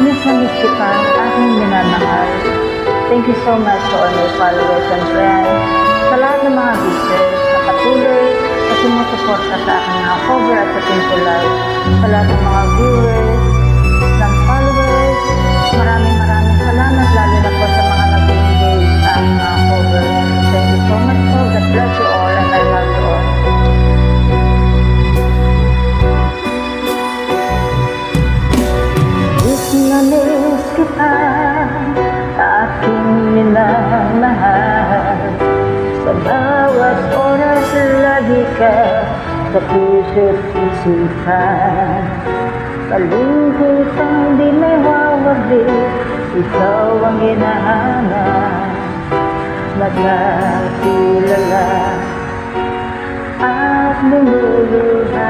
Miss na miss kita, aking minamahal. Thank you so much to all my followers and friends. Sa lahat ng mga viewers na patuloy na sumusuporta sa aking mga cover at sa Pinto Live. Sa lahat ng mga viewers, ng followers, maraming salamat, lalo na po sa mga nag-engage sa aking mga cover. Thank you so much po. God bless you all and I love you all. Miss na miss kita, aking minamahal. Sa bawat oras lagi ka sa puso't isipan. Kalungkotang di may wawagi, ikaw ang hinahanap. Nagkakilala at lumuluhan.